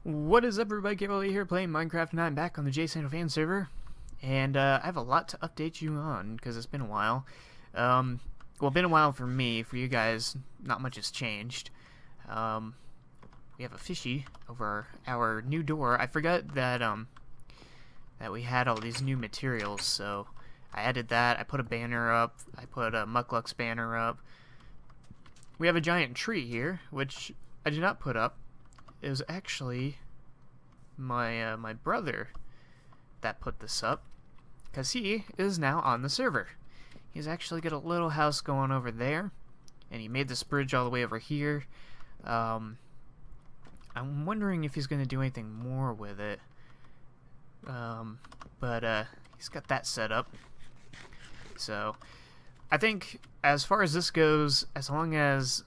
What is up, everybody? Gabriel here playing Minecraft, and I'm back on the JSFS server. And I have a lot to update you on because it's been a while. Well, been a while for me. For you guys, not much has changed. We have a fishy over our new door. I forgot that that we had all these new materials, so I added that. I put a banner up. I put a Muckluck's banner up. We have a giant tree here, which I did not put up. It was actually my my brother that put this up, because he is now on the server. He's actually got a little house going over there, and he made this bridge all the way over here. I'm wondering if he's going to do anything more with it, but he's got that set up. So I think as far as this goes, as long as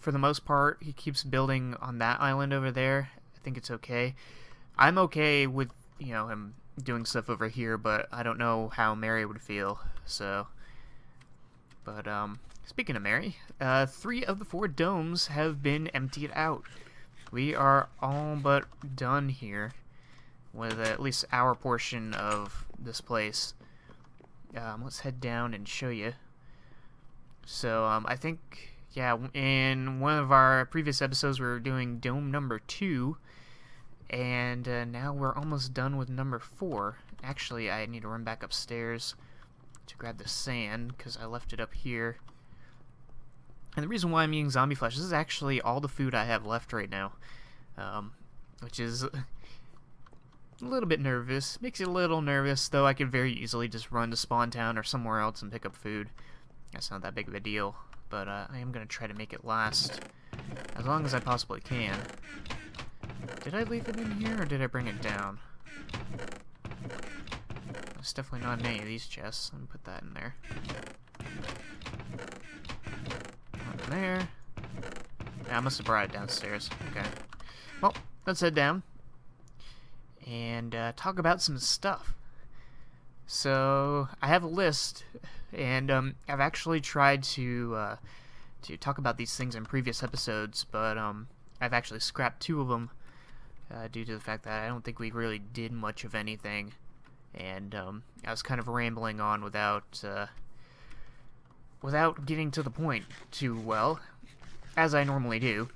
for the most part he keeps building on that island over there, I think it's okay. I'm okay with, you know, him doing stuff over here, but I don't know how Mary would feel. So, but speaking of Mary, 3 of the 4 domes have been emptied out. We are all but done here with at least our portion of this place. Let's head down and show you. So I think, yeah, in one of our previous episodes we were doing dome number 2, and now we're almost done with number 4. Actually, I need to run back upstairs to grab the sand because I left it up here. And the reason why I'm eating zombie flesh, this is actually all the food I have left right now, which is a little bit nervous. Makes you a little nervous, though I could very easily just run to Spawn Town or somewhere else and pick up food. That's not that big of a deal, but I am going to try to make it last as long as I possibly can. Did I leave it in here, or did I bring it down? It's definitely not in any of these chests. Let me put that in there. One in there. Yeah, I must have brought it downstairs. Okay. Well, let's head down and talk about some stuff. So I have a list, and I've actually tried to talk about these things in previous episodes, but I've actually scrapped 2 of them due to the fact that I don't think we really did much of anything, and I was kind of rambling on without getting to the point too well, as I normally do.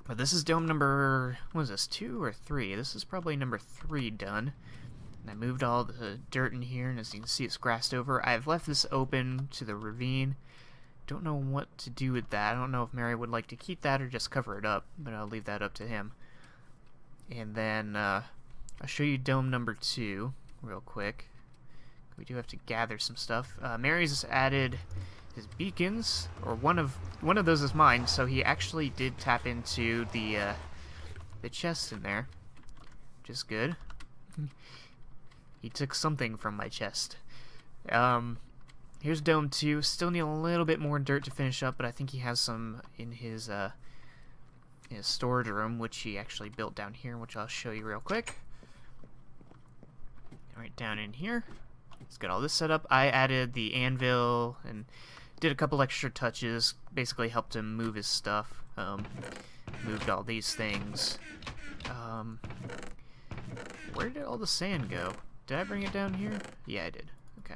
But this is dome number, what is this, 2 or 3? This is probably number 3 done. And I moved all the dirt in here, and as you can see, it's grassed over. I've left this open to the ravine. Don't know what to do with that. I don't know if Mary would like to keep that or just cover it up, but I'll leave that up to him. And then I'll show you dome number 2 real quick. We do have to gather some stuff. Mary's added his beacons, or one of those is mine, so he actually did tap into the chest in there, which is good. He took something from my chest. Here's dome 2. Still need a little bit more dirt to finish up, but I think he has some in his storage room, which he actually built down here, which I'll show you real quick. Right down in here. Let's get all this set up. I added the anvil and did a couple extra touches. Basically helped him move his stuff. Moved all these things. Where did all the sand go? Did I bring it down here? Yeah, I did. Okay.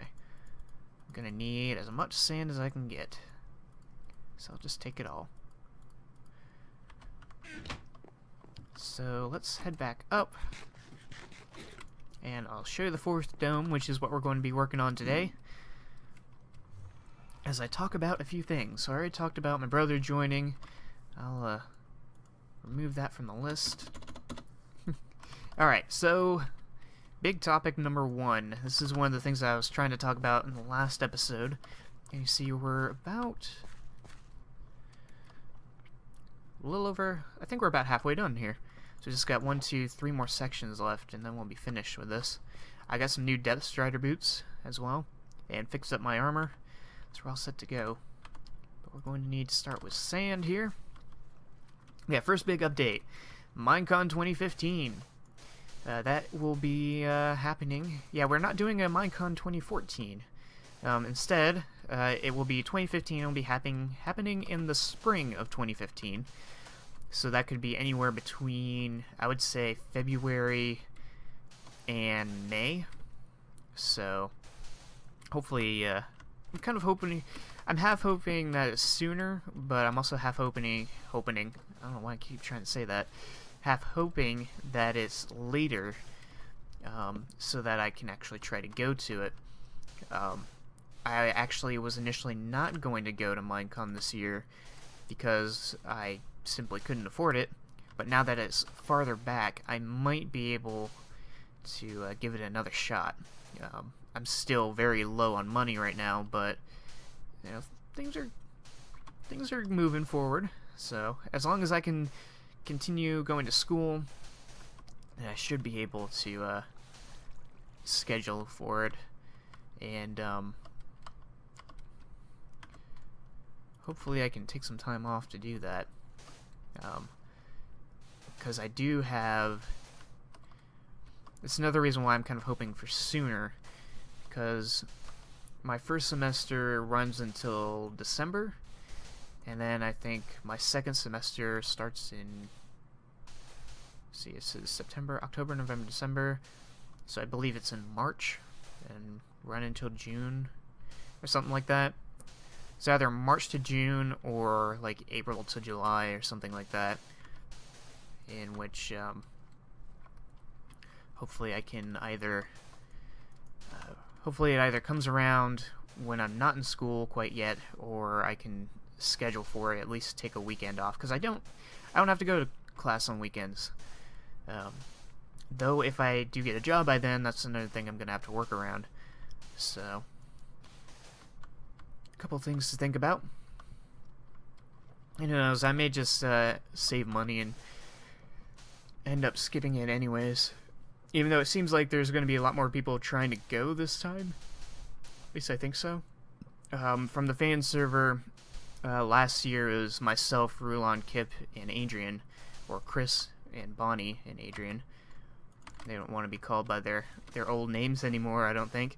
I'm gonna need as much sand as I can get. So I'll just take it all. So let's head back up. And I'll show you the 4th dome, which is what we're going to be working on today, as I talk about a few things. So I already talked about my brother joining. I'll remove that from the list. Alright, so big topic number 1. This is one of the things I was trying to talk about in the last episode. And you see we're about a little over, I think we're about halfway done here. So we just got 1, 2, 3 more sections left, and then we'll be finished with this. I got some new Depth Strider boots as well, and fixed up my armor, so we're all set to go. But we're going to need to start with sand here. Yeah, first big update, Minecon 2015. That will be happening. Yeah, we're not doing a Minecon 2014. Instead, it will be 2015. It will be happening in the spring of 2015. So that could be anywhere between, I would say, February and May. So hopefully, I'm kind of hoping, I'm half hoping that it's sooner, but I'm also half hoping, I don't know why I keep trying to say that, half hoping that it's later, so that I can actually try to go to it. I actually was initially not going to go to Minecon this year because I simply couldn't afford it, but now that it's farther back, I might be able to give it another shot. I'm still very low on money right now, but you know, things are moving forward. So as long as I can continue going to school, I should be able to schedule for it, and hopefully I can take some time off to do that. Because I do have... It's another reason why I'm kind of hoping for sooner, because my first semester runs until December, and then I think my second semester starts in... see, it says September, October, November, December, so I believe it's in March, and run until June, or something like that. It's either March to June, or like April to July, or something like that, in which hopefully I can either hopefully it either comes around when I'm not in school quite yet, or I can schedule for it, at least take a weekend off, because I don't have to go to class on weekends. Though if I do get a job by then, that's another thing I'm gonna have to work around. So a couple things to think about. And who knows, I may just save money and end up skipping it anyways. Even though it seems like there's going to be a lot more people trying to go this time. At least I think so. From the fan server, last year it was myself, Rulon, Kip, and Adrian. Or Chris and Bonnie and Adrian. They don't want to be called by their old names anymore, I don't think.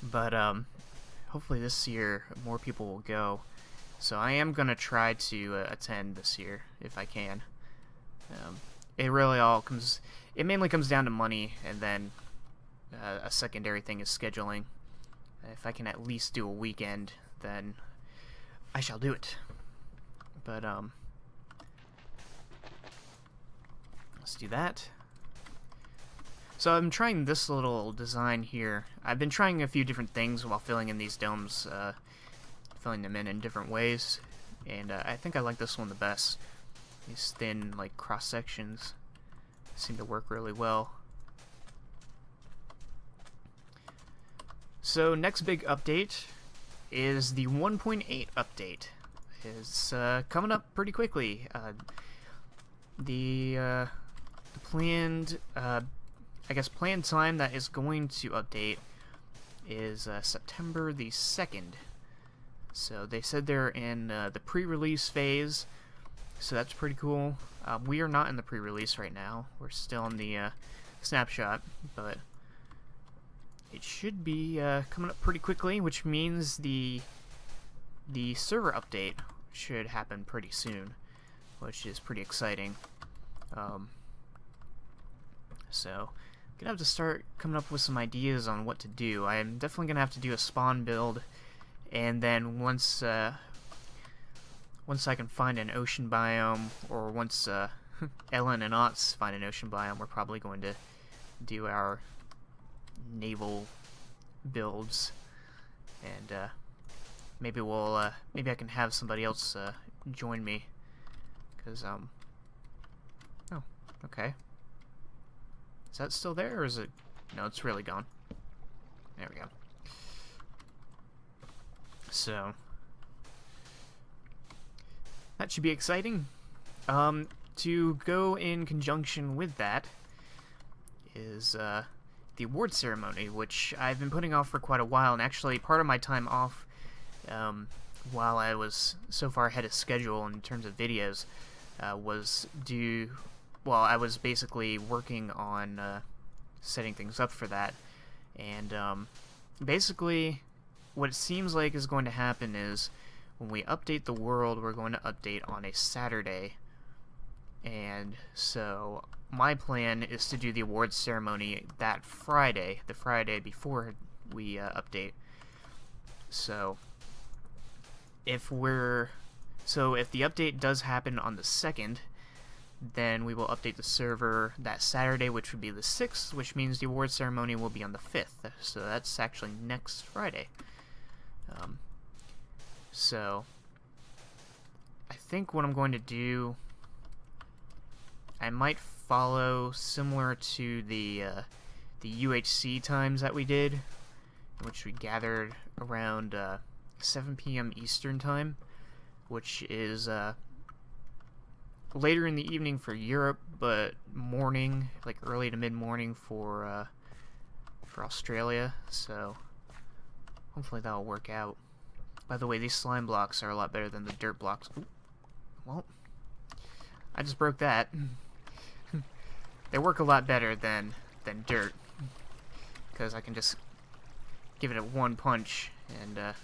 But hopefully this year more people will go. So I am going to try to attend this year if I can. It really it mainly comes down to money, and then a secondary thing is scheduling. If I can at least do a weekend, then I shall do it. But let's do that. So I'm trying this little design here. I've been trying a few different things while filling in these domes, filling them in different ways, and I think I like this one the best. These thin, like, cross-sections seem to work really well. So, next big update is the 1.8 update. It's coming up pretty quickly. The planned, I guess, planned time that is going to update is September the 2nd. So, they said they're in the pre-release phase. So that's pretty cool. We are not in the pre-release right now. We're still in the snapshot, but it should be coming up pretty quickly, which means the server update should happen pretty soon, which is pretty exciting. So gonna have to start coming up with some ideas on what to do. I am definitely gonna have to do a spawn build, and then once I can find an ocean biome, or once Ellen and Otz find an ocean biome, we're probably going to do our naval builds, and maybe maybe I can have somebody else join me, because oh, okay, is that still there, or is it? No, it's really gone. There we go. So that should be exciting. To go in conjunction with that is the award ceremony, which I've been putting off for quite a while, and actually part of my time off, while I was so far ahead of schedule in terms of videos, was I was basically working on setting things up for that, and basically what it seems like is going to happen is when we update the world, we're going to update on a Saturday. And so my plan is to do the awards ceremony that Friday, the Friday before we update. So if the update does happen on the 2nd, then we will update the server that Saturday, which would be the 6th, which means the awards ceremony will be on the 5th. So that's actually next Friday. So I think what I'm going to do, I might follow similar to the UHC times that we did, in which we gathered around 7 p.m. Eastern time, which is later in the evening for Europe, but morning, like early to mid-morning for Australia. So hopefully that'll work out. By the way, these slime blocks are a lot better than the dirt blocks. Ooh. Well, I just broke that. They work a lot better than dirt, because I can just give it a one punch and it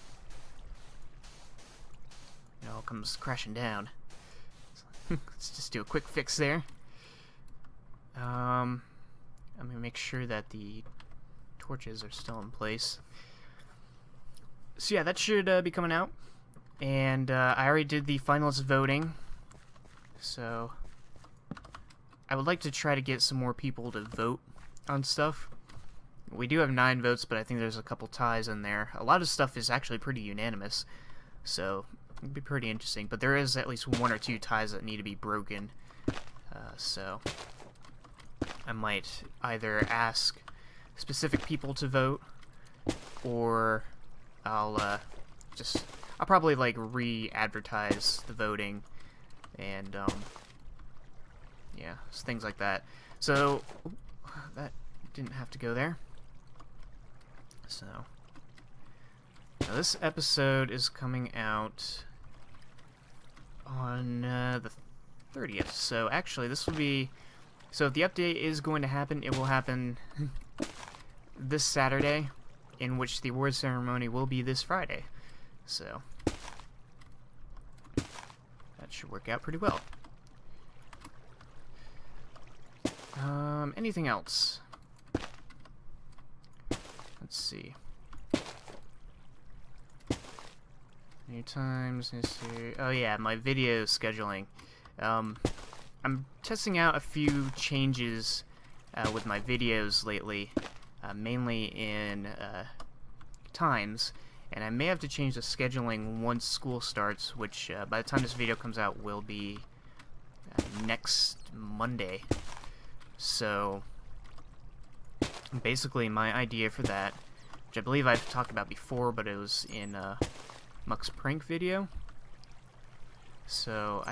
all comes crashing down. Let's just do a quick fix there. I'm gonna make sure that the torches are still in place. So yeah, that should be coming out. And I already did the finalist voting, so I would like to try to get some more people to vote on stuff. We do have 9 votes, but I think there's a couple ties in there. A lot of stuff is actually pretty unanimous, so it'd be pretty interesting. But there is at least 1 or 2 ties that need to be broken, so I might either ask specific people to vote, or I'll probably like re-advertise the voting, and yeah, things like that. So that didn't have to go there. So now this episode is coming out on the 30th. So actually, this will be. So if the update is going to happen, it will happen this Saturday, in which the award ceremony will be this Friday. So that should work out pretty well. Anything else? Let's see. New times, history. Oh yeah, my video scheduling. I'm testing out a few changes with my videos lately, mainly in times, and I may have to change the scheduling once school starts, which by the time this video comes out will be next Monday. So basically my idea for that, which I believe I've talked about before, but it was in Muck's prank video. So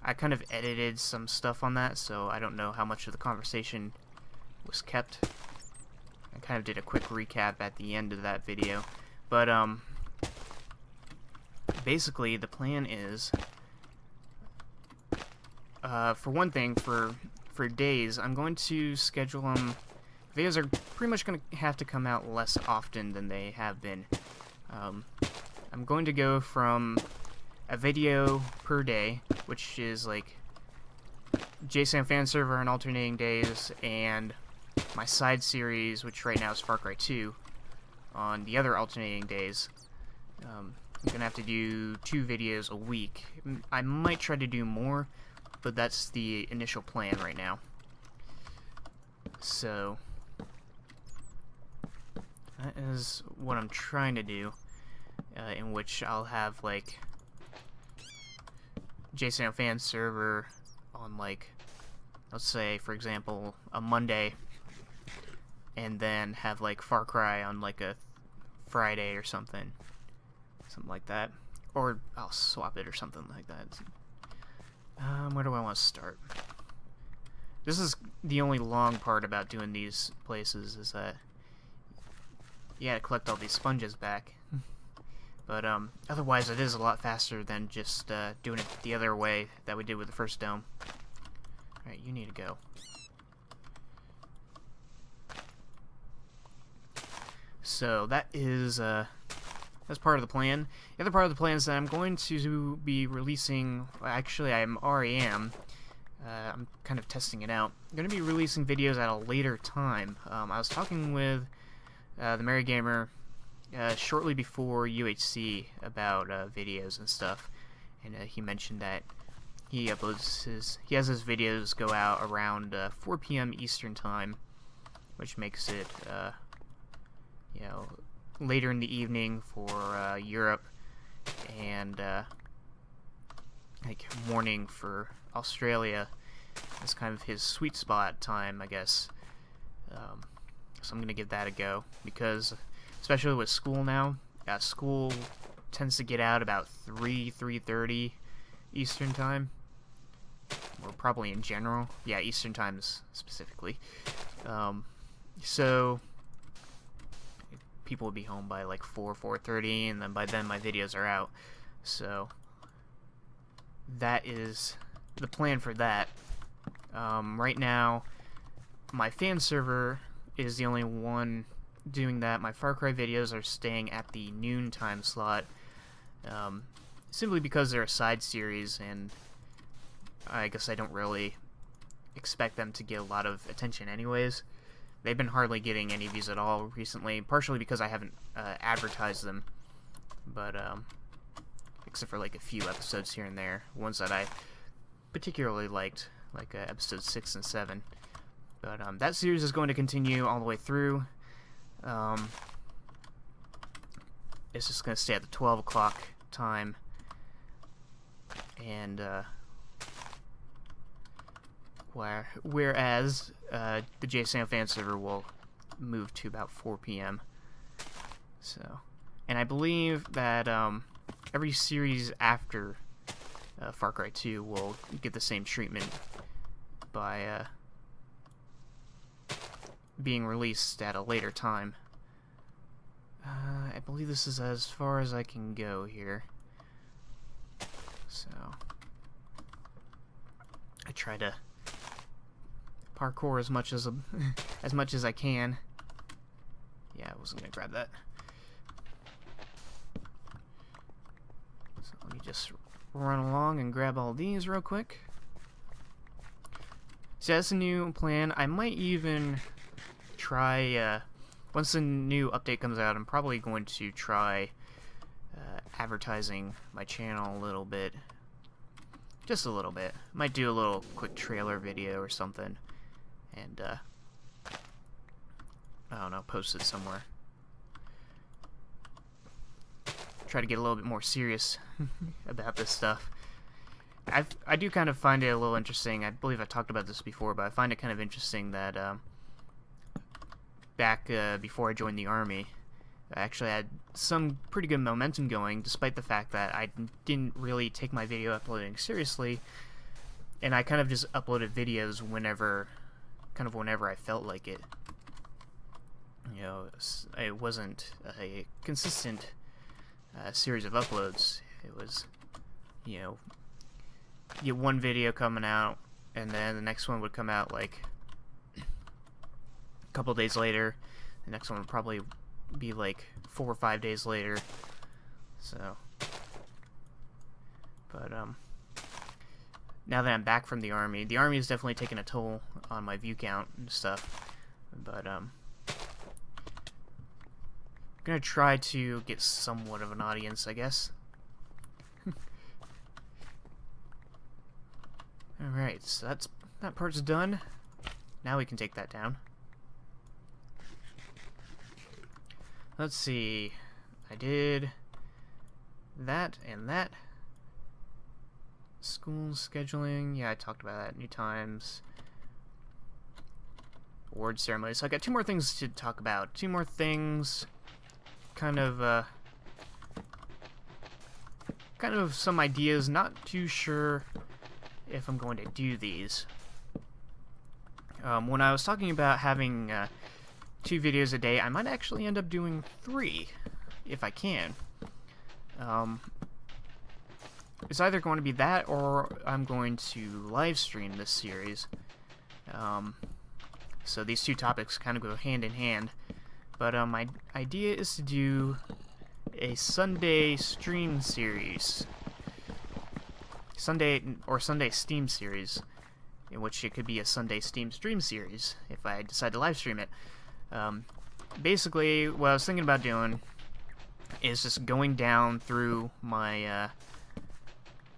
I kind of edited some stuff on that, so I don't know how much of the conversation was kept. I kind of did a quick recap at the end of that video. But basically the plan is, for one thing, for days, I'm going to schedule them. Videos are pretty much going to have to come out less often than they have been. I'm going to go from a video per day, which is like JSFS fan server on alternating days, and my side series, which right now is Far Cry 2, on the other alternating days. I'm gonna have to do 2 videos a week. I might try to do more, but that's the initial plan right now. So that is what I'm trying to do, in which I'll have like JSFS fan server on, like, let's say for example a Monday, and then have like Far Cry on like a Friday or something like that, or I'll swap it or something like that. Where do I want to start? This is the only long part about doing these places, is that you gotta collect all these sponges back. But otherwise it is a lot faster than just doing it the other way that we did with the first dome. Alright, you need to go. So that is That's part of the plan. The other part of the plan is that I'm going to be releasing, well, actually I already am, I'm kind of testing it out. I'm going to be releasing videos at a later time. I was talking with the Merry Gamer shortly before UHC about videos and stuff, and he mentioned that he has his videos go out around 4 p.m. Eastern time, which makes it you know, later in the evening for Europe, and like morning for Australia. That's kind of his sweet spot time, I guess. So I'm gonna give that a go, because especially with school now, school tends to get out about 3:30 Eastern time, or probably in general. Yeah, Eastern times specifically. So people will be home by like 4:30, and then by then my videos are out. So that is the plan for that. Right now, my fan server is the only one doing that. My Far Cry videos are staying at the noon time slot, simply because they're a side series, and I guess I don't really expect them to get a lot of attention anyways. They've been hardly getting any views at all recently, partially because I haven't advertised them, but except for like a few episodes here and there, ones that I particularly liked, like episodes 6 and 7. But that series is going to continue all the way through. It's just going to stay at the 12 o'clock time, and whereas the JSFS fan server will move to about 4 p.m. So, and I believe that every series after Far Cry 2 will get the same treatment by being released at a later time. I believe this is as far as I can go here. So I try to parkour as much as I can. Yeah, I wasn't gonna grab that. So let me just run along and grab all these real quick. So that's a new plan. I might even try, once the new update comes out, I'm probably going to try advertising my channel a little bit. Just a little bit. Might do a little quick trailer video or something, and I don't know, post it somewhere. Try to get a little bit more serious about this stuff. I do kind of find it a little interesting. I believe I talked about this before, but I find it kind of interesting that back before I joined the Army, I actually had some pretty good momentum going, despite the fact that I didn't really take my video uploading seriously, and I kind of just uploaded videos whenever I felt like it. You know, it wasn't a consistent series of uploads. It was, you know, you get one video coming out, and then the next one would come out like a couple days later. The next one would probably be like 4 or 5 days later. So, but now that I'm back from the Army has definitely taken a toll on my view count and stuff. But I'm gonna try to get somewhat of an audience, I guess. Alright, so that part's done. Now we can take that down. Let's see. I did that and that. School scheduling. Yeah, I talked about that. New times. Award ceremony. So I got 2 more things to talk about. 2 more things. Kind of some ideas. Not too sure if I'm going to do these. When I was talking about having 2 videos a day, I might actually end up doing 3 if I can. It's either going to be that, or I'm going to live stream this series. So these 2 topics kind of go hand in hand. But my idea is to do a Sunday stream series. Sunday Steam series, in which it could be a Sunday Steam stream series if I decide to live stream it. Basically, what I was thinking about doing is just going down through my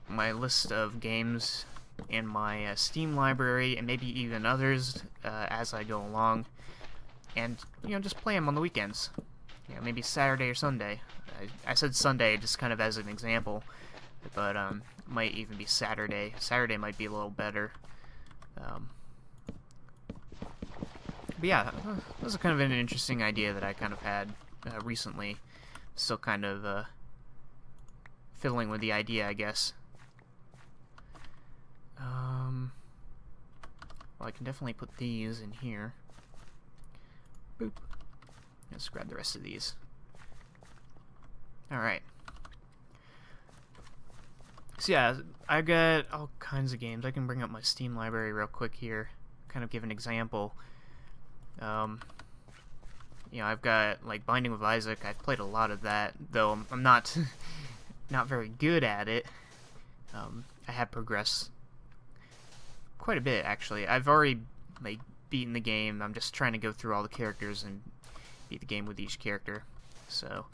my list of games in my Steam library, and maybe even others as I go along, and just play them on the weekends. Maybe Saturday or Sunday. I said Sunday just kind of as an example, but might even be Saturday. Saturday might be a little better. But yeah, that was kind of an interesting idea that I kind of had recently. Still kind of fiddling with the idea, I guess. Well, I can definitely put these in here. Boop. Let's grab the rest of these. Alright. So yeah, I got all kinds of games. I can bring up my Steam library real quick here. Kind of give an example. I've got like Binding of Isaac. I've played a lot of that, though I'm not not very good at it. I have progressed quite a bit, actually. I've already like beaten the game. I'm just trying to go through all the characters and beat the game with each character. So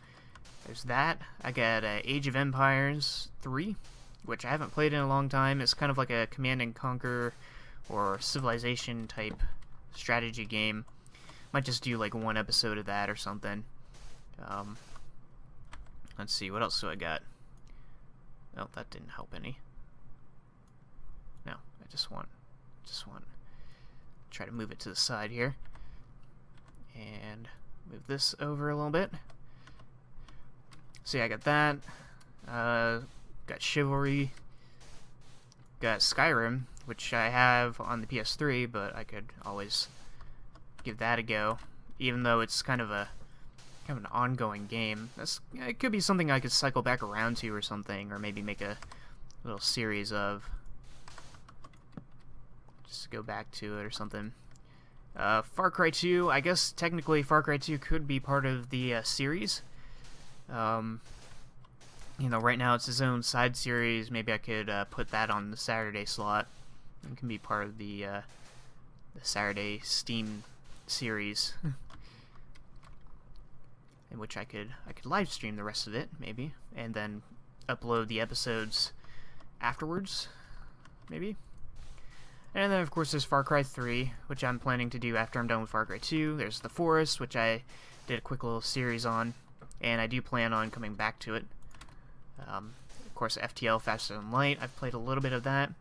there's that. I got Age of Empires 3, which I haven't played in a long time. It's kind of like a Command and Conquer or Civilization type strategy game. Might just do like one episode of that or something. Let's see, what else do I got? Oh, that didn't help any. No, I just want try to move it to the side here and move this over a little bit. So yeah, I got that. Got Chivalry. Got Skyrim, which I have on the PS3, but I could always give that a go, even though it's kind of an ongoing game. It could be something I could cycle back around to or something, or maybe make a little series of. Just go back to it or something. Far Cry 2, I guess technically Far Cry 2 could be part of the series. Right now it's its own side series. Maybe I could put that on the Saturday slot. It can be part of the Saturday Steam series, in which I could live stream the rest of it, maybe, and then upload the episodes afterwards, maybe. And then, of course, there's Far Cry 3, which I'm planning to do after I'm done with Far Cry 2. There's The Forest, which I did a quick little series on, and I do plan on coming back to it. Of course, FTL, Faster Than Light, I've played a little bit of that.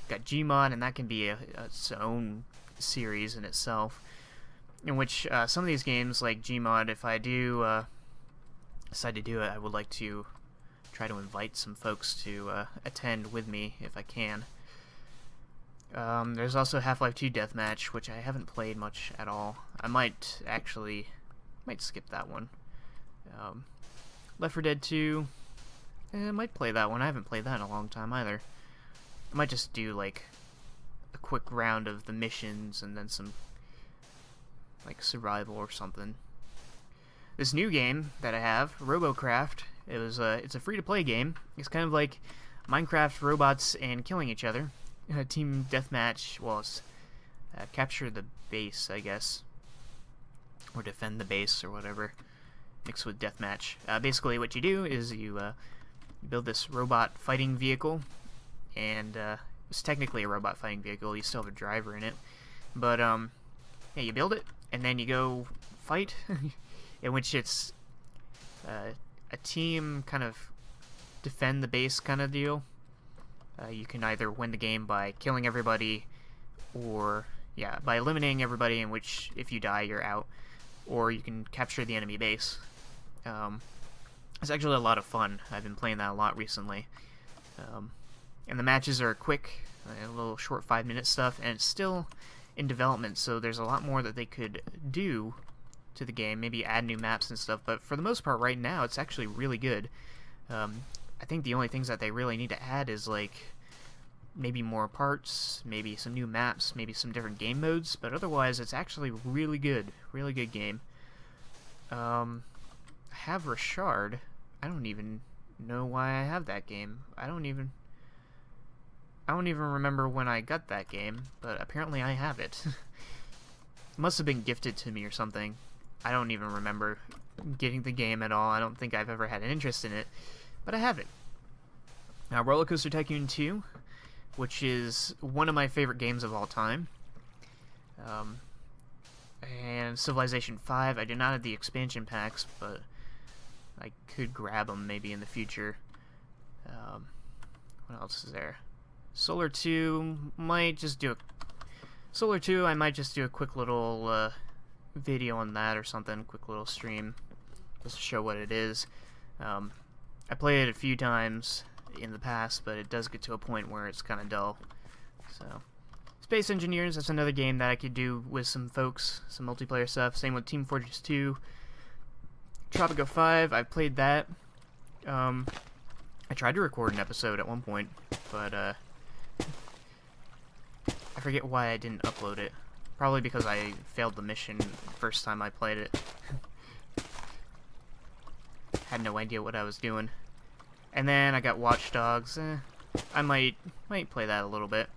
Got Gmod, and that can be its own series in itself, in which some of these games, like Gmod, if I do decide to do it, I would like to try to invite some folks to attend with me if I can. There's also Half-Life 2 Deathmatch, which I haven't played much at all. I might skip that one. Left 4 Dead 2, I might play that one. I haven't played that in a long time either. I might just do like a quick round of the missions and then some like survival or something. This new game that I have, RoboCraft, it's a free-to-play game. It's kind of like Minecraft robots and killing each other. Team deathmatch. Well, it's capture the base, I guess, or defend the base or whatever, mixed with deathmatch. Basically, what you do is you build this robot fighting vehicle, and it's technically a robot fighting vehicle. You still have a driver in it, but yeah, you build it and then you go fight, in which it's a team kind of defend the base kind of deal. You can either win the game by killing everybody, or by eliminating everybody, in which if you die you're out, or you can capture the enemy base. It's actually a lot of fun. I've been playing that a lot recently. And the matches are quick, a little short 5-minute stuff, and it's still in development, so there's a lot more that they could do to the game, maybe add new maps and stuff, but for the most part right now it's actually really good. I think the only things that they really need to add is like maybe more parts, maybe some new maps, maybe some different game modes, but otherwise it's actually really good game. I have Richard. I don't even know why I have that game. I don't even remember when I got that game, but apparently I have it. It must have been gifted to me or something. I don't even remember getting the game at all. I don't think I've ever had an interest in it, but I have it. Now, Roller Coaster Tycoon 2, which is one of my favorite games of all time. And Civilization 5. I do not have the expansion packs, but I could grab them maybe in the future. What else is there? Solar 2, I might just do a quick little video on that or something, quick little stream, just to show what it is. I played it a few times in the past, but it does get to a point where it's kind of dull. So, Space Engineers, that's another game that I could do with some folks, some multiplayer stuff. Same with Team Fortress 2. Tropico 5, I've played that. I tried to record an episode at one point, but I forget why I didn't upload it. Probably because I failed the mission the first time I played it. Had no idea what I was doing. And then I got Watch Dogs. I might play that a little bit.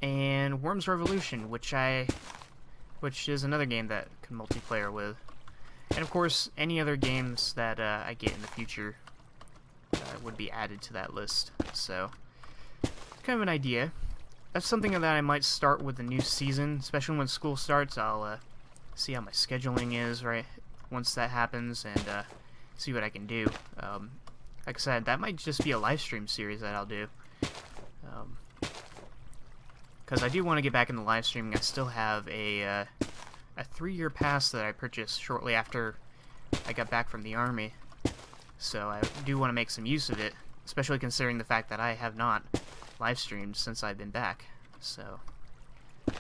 And Worms Revolution, which is another game that I can multiplayer with. And of course, any other games that I get in the future would be added to that list. So, kind of an idea. That's something that I might start with the new season, especially when school starts. I'll see how my scheduling is right once that happens, and see what I can do. Like I said, that might just be a live stream series that I'll do. Because I do want to get back into live streaming. I still have a 3-year pass that I purchased shortly after I got back from the Army. So I do want to make some use of it, especially considering the fact that I have not live streamed since I've been back. So, but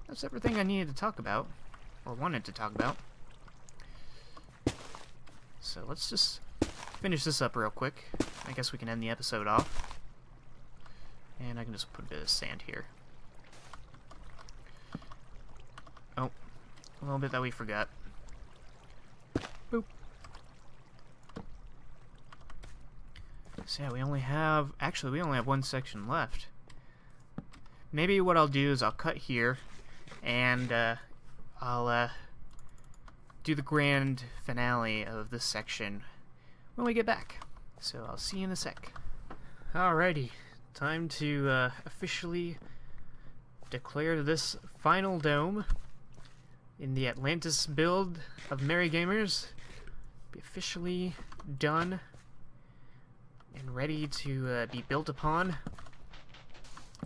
that's everything I needed to talk about, or wanted to talk about. So let's just finish this up real quick. I guess we can end the episode off. And I can just put a bit of sand here. Oh, a little bit that we forgot. Boop. So yeah, we only have one section left. Maybe what I'll do is I'll cut here, and I'll do the grand finale of this section when we get back. So I'll see you in a sec. Alrighty, time to officially declare this final dome in the Atlantis build of Merry Gamers be officially done and ready to be built upon,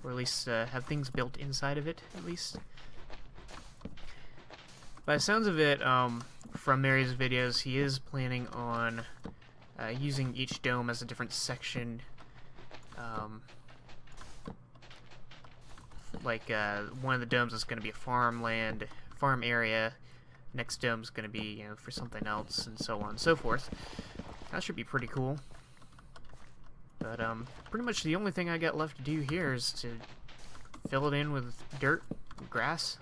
or at least have things built inside of it, at least. By the sounds of it, from Mary's videos, he is planning on using each dome as a different section. Like, one of the domes is going to be a farm area. Next dome's going to be, for something else, and so on and so forth. That should be pretty cool. But, pretty much the only thing I got left to do here is to fill it in with dirt, grass,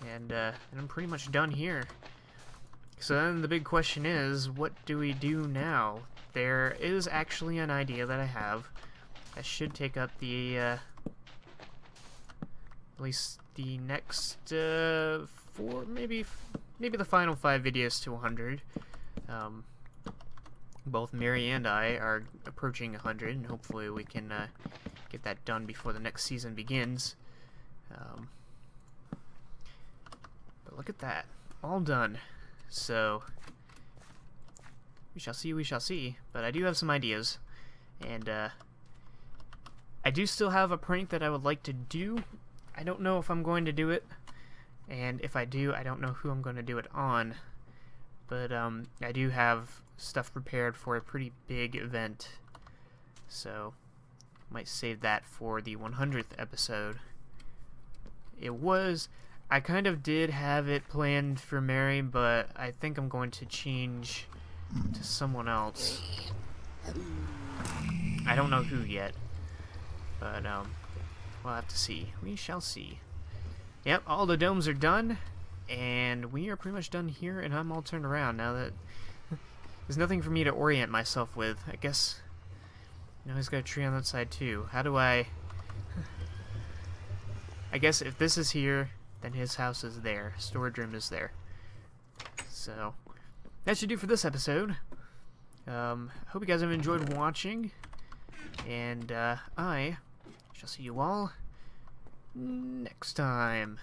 and I'm pretty much done here. So then the big question is, what do we do now? There is actually an idea that I have that should take up the, at least the next, 4, maybe the final 5 videos to 100. Both Mary and I are approaching 100, and hopefully we can get that done before the next season begins. But look at that, all done. So we shall see, we shall see. But I do have some ideas, and I do still have a prank that I would like to do. I don't know if I'm going to do it, and if I do, I don't know who I'm going to do it on. But I do have stuff prepared for a pretty big event, so might save that for the 100th episode. I kind of did have it planned for Mary, but I think I'm going to change to someone else. I don't know who yet, but we'll have to see. We shall see. Yep, all the domes are done. And we are pretty much done here, and I'm all turned around now that there's nothing for me to orient myself with. I guess, he's got a tree on that side too. How do I guess if this is here, then his house is there. Storage room is there. So, that should do for this episode. Hope you guys have enjoyed watching, and I shall see you all next time.